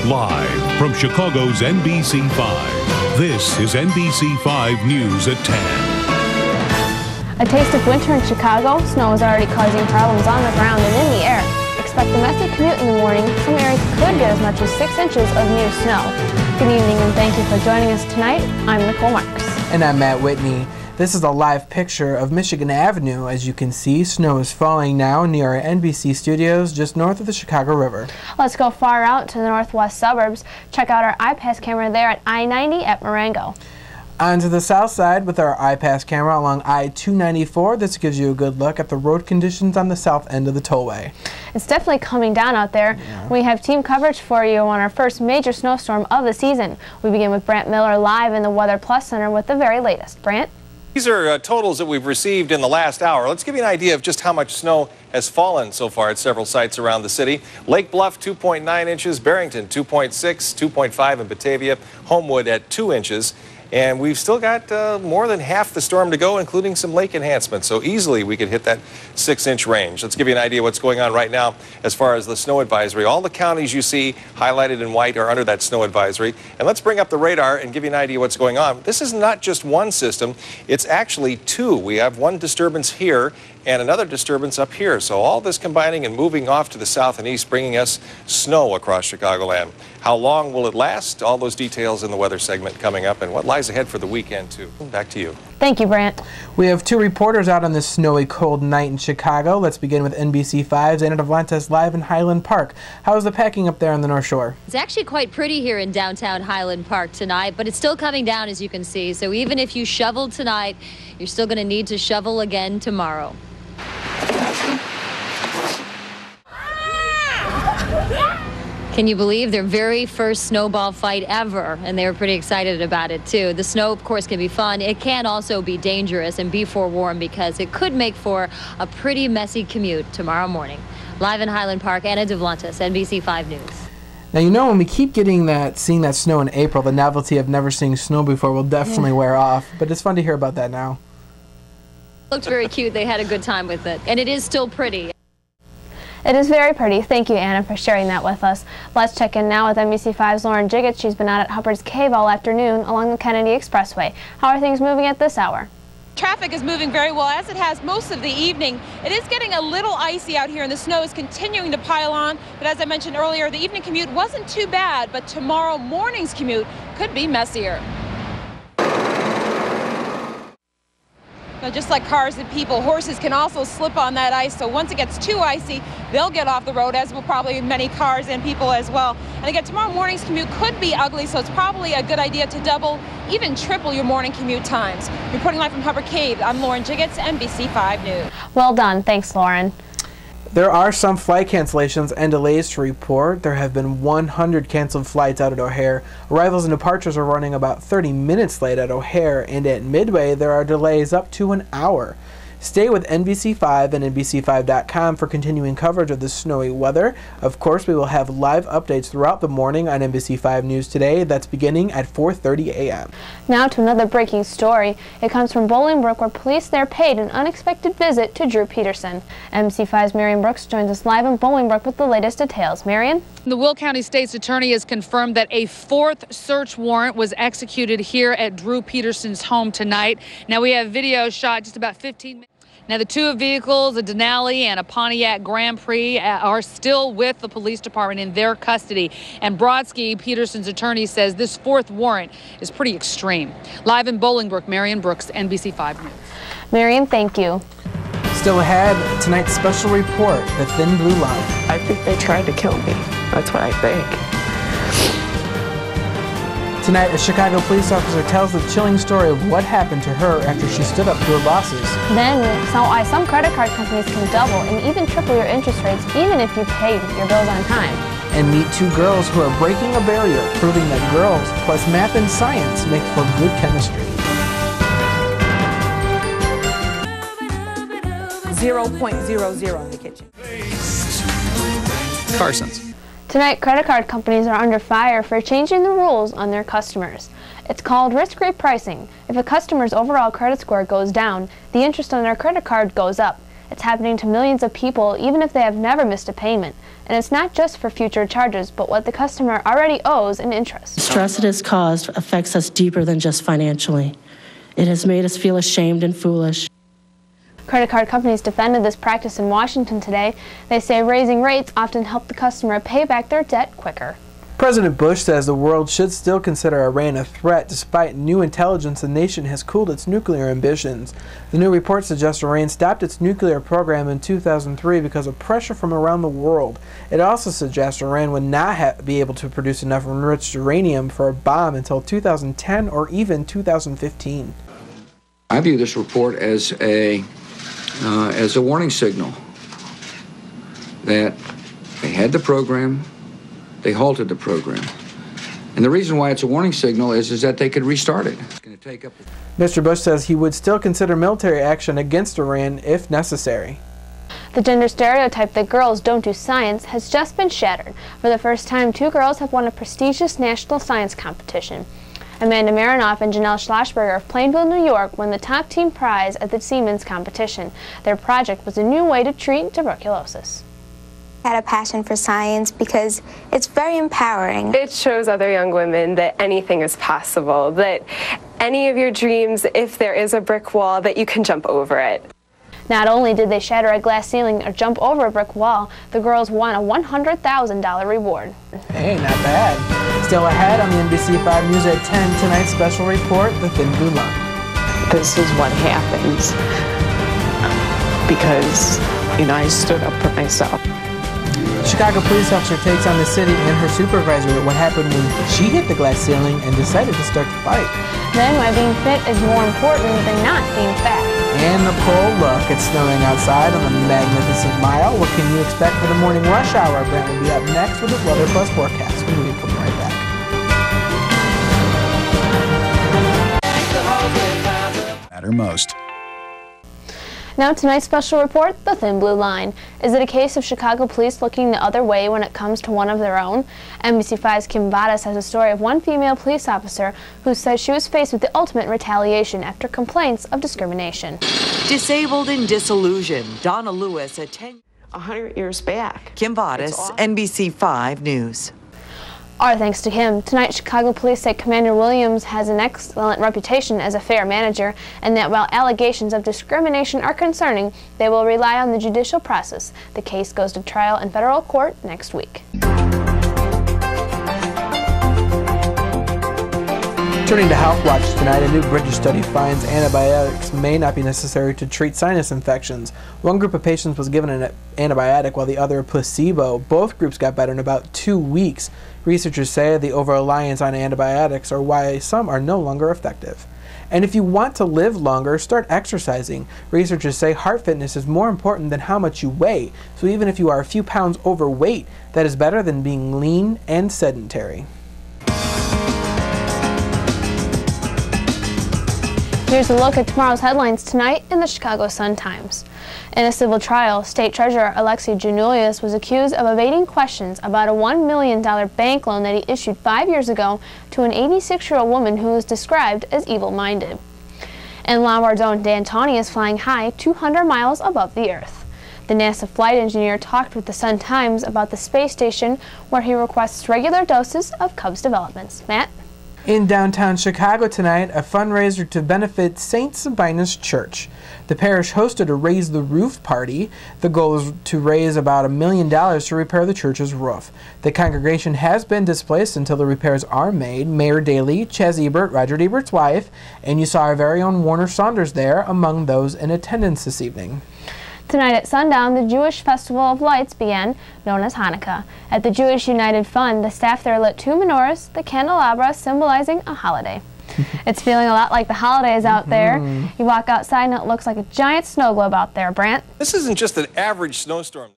Live from Chicago's NBC5, this is NBC5 News at 10. A taste of winter in Chicago. Snow is already causing problems on the ground and in the air. Expect a messy commute in the morning. Some areas could get as much as 6 inches of new snow. Good evening and thank you for joining us tonight. I'm Nicole Marks. And I'm Matt Whitney. This is a live picture of Michigan Avenue. As you can see, snow is falling now near our NBC studios just north of the Chicago River. Let's go far out to the northwest suburbs. Check out our iPass camera there at I-90 at Marengo. On to the south side with our iPass camera along I-294. This gives you a good look at the road conditions on the south end of the tollway. It's definitely coming down out there. Yeah. We have team coverage for you on our first major snowstorm of the season. We begin with Brant Miller live in the Weather Plus Center with the very latest. Brant? These are totals that we've received in the last hour. Let's give you an idea of just how much snow has fallen so far at several sites around the city. Lake Bluff, 2.9 inches. Barrington, 2.6, 2.5 in Batavia. Homewood at 2 inches. And we've still got more than half the storm to go, including some lake enhancements. So easily we could hit that 6-inch range. Let's give you an idea of what's going on right now as far as the snow advisory. All the counties you see highlighted in white are under that snow advisory. And let's bring up the radar and give you an idea what's going on. This is not just one system. It's actually two. We have one disturbance here and another disturbance up here. So all this combining and moving off to the south and east, bringing us snow across Chicagoland. How long will it last? All those details in the weather segment coming up, and what lies ahead for the weekend, too. Back to you. Thank you, Brant. We have two reporters out on this snowy, cold night in Chicago. Let's begin with NBC5's Anna Devlantes live in Highland Park. How is the packing up there on the North Shore? It's actually quite pretty here in downtown Highland Park tonight, but it's still coming down, as you can see. So even if you shoveled tonight, you're still going to need to shovel again tomorrow. Can you believe their very first snowball fight ever? And they were pretty excited about it, too. The snow, of course, can be fun. It can also be dangerous, and be forewarned because it could make for a pretty messy commute tomorrow morning. Live in Highland Park, Anna Devlantes, NBC5 News. Now, you know, when we keep seeing that snow in April, the novelty of never seeing snow before will definitely wear off. But it's fun to hear about that now. Looked very cute. They had a good time with it. And it is still pretty. It is very pretty. Thank you, Anna, for sharing that with us. Let's check in now with NBC5's Lauren Jiggett. She's been out at Hubbard's Cave all afternoon along the Kennedy Expressway. How are things moving at this hour? Traffic is moving very well, as it has most of the evening. It is getting a little icy out here, and the snow is continuing to pile on. But as I mentioned earlier, the evening commute wasn't too bad, but tomorrow morning's commute could be messier. Now, just like cars and people, horses can also slip on that ice. So once it gets too icy, they'll get off the road, as will probably many cars and people as well. And again, tomorrow morning's commute could be ugly, so it's probably a good idea to double, even triple your morning commute times. Reporting live from Hubbard Cave, I'm Lauren Jiggett, NBC5 News. Well done. Thanks, Lauren. There are some flight cancellations and delays to report. There have been 100 canceled flights out at O'Hare. Arrivals and departures are running about 30 minutes late at O'Hare, and at Midway there are delays up to an hour. Stay with NBC5 and NBC5.com for continuing coverage of the snowy weather. Of course, we will have live updates throughout the morning on NBC5 News Today. That's beginning at 4:30 a.m. Now to another breaking story. It comes from Bolingbrook, where police there paid an unexpected visit to Drew Peterson. NBC5's Marion Brooks joins us live in Bolingbrook with the latest details. Marion? The Will County State's Attorney has confirmed that a 4th search warrant was executed here at Drew Peterson's home tonight. Now we have video shot just about 15 minutes. Now, the two vehicles, a Denali and a Pontiac Grand Prix, are still with the police department in their custody. And Brodsky, Peterson's attorney, says this 4th warrant is pretty extreme. Live in Bolingbrook, Marion Brooks, NBC5 News. Marion, thank you. Still ahead, tonight's special report, The Thin Blue Line. I think they tried to kill me. That's what I think. Tonight, a Chicago police officer tells the chilling story of what happened to her after she stood up to her bosses. Then, why some credit card companies can double and even triple your interest rates even if you pay your bills on time. And meet two girls who are breaking a barrier, proving that girls plus math and science make for good chemistry. 0.00 in the kitchen. Carson's. Tonight, credit card companies are under fire for changing the rules on their customers. It's called risk-free pricing. If a customer's overall credit score goes down, the interest on their credit card goes up. It's happening to millions of people even if they have never missed a payment. And it's not just for future charges, but what the customer already owes in interest. The stress it has caused affects us deeper than just financially. It has made us feel ashamed and foolish. Credit card companies defended this practice in Washington today. They say raising rates often help the customer pay back their debt quicker. President Bush says the world should still consider Iran a threat despite new intelligence the nation has cooled its nuclear ambitions. The new report suggests Iran stopped its nuclear program in 2003 because of pressure from around the world. It also suggests Iran would not be able to produce enough enriched uranium for a bomb until 2010 or even 2015. I view this report as a warning signal that they had the program, they halted the program. And the reason why it's a warning signal is that they could restart it. It's going to take up. Mr. Bush says he would still consider military action against Iran if necessary. The gender stereotype that girls don't do science has just been shattered. For the first time, 2 girls have won a prestigious national science competition. Amanda Marinoff and Janelle Schlossberger of Plainville, New York won the top team prize at the Siemens competition. Their project was a new way to treat tuberculosis. I had a passion for science because it's very empowering. It shows other young women that anything is possible, that any of your dreams, if there is a brick wall, that you can jump over it. Not only did they shatter a glass ceiling or jump over a brick wall, the girls won a $100,000 reward. Hey, not bad. Still ahead on the NBC5 News at 10, tonight's special report, The Thin Blue Line. This is what happens because, I stood up for myself. Chicago police officer takes on the city and her supervisor what happened when she hit the glass ceiling and decided to start the fight. Then why being fit is more important than not being fat. And Nicole, look, it's snowing outside on the magnificent mile. What can you expect for the morning rush hour? Brent will be up next with his Weather Plus forecast when we come right back. Matter most. Now tonight's special report, The Thin Blue Line. Is it a case of Chicago police looking the other way when it comes to one of their own? NBC5's Kim Vadas has a story of one female police officer who says she was faced with the ultimate retaliation after complaints of discrimination. Disabled and disillusioned, Donna Lewis at 100 years back. Kim Vadas, NBC5 News. Our thanks to him. Tonight, Chicago police say Commander Williams has an excellent reputation as a fair manager, and that while allegations of discrimination are concerning, they will rely on the judicial process. The case goes to trial in federal court next week. Turning to Health Watch tonight, a new British study finds antibiotics may not be necessary to treat sinus infections. One group of patients was given an antibiotic while the other a placebo. Both groups got better in about 2 weeks. Researchers say the over-reliance on antibiotics are why some are no longer effective. And if you want to live longer, start exercising. Researchers say heart fitness is more important than how much you weigh. So even if you are a few pounds overweight, that is better than being lean and sedentary. Here's a look at tomorrow's headlines tonight in the Chicago Sun-Times. In a civil trial, State Treasurer Alexei Giannoulias was accused of evading questions about a $1 million bank loan that he issued 5 years ago to an 86-year-old woman who was described as evil-minded. And Lombard's own Dan Tawney is flying high 200 miles above the Earth. The NASA flight engineer talked with the Sun-Times about the space station where he requests regular doses of Cubs developments. Matt? In downtown Chicago tonight, a fundraiser to benefit St. Sabina's Church. The parish hosted a Raise the Roof party. The goal is to raise about $1 million to repair the church's roof. The congregation has been displaced until the repairs are made. Mayor Daley, Ches Ebert, Roger Ebert's wife, and you saw our very own Warner Saunders there among those in attendance this evening. Tonight at sundown, the Jewish Festival of Lights began, known as Hanukkah. At the Jewish United Fund, the staff there lit 2 menorahs, the candelabra symbolizing a holiday. It's feeling a lot like the holidays out there. You walk outside and it looks like a giant snow globe out there, Brant. This isn't just an average snowstorm.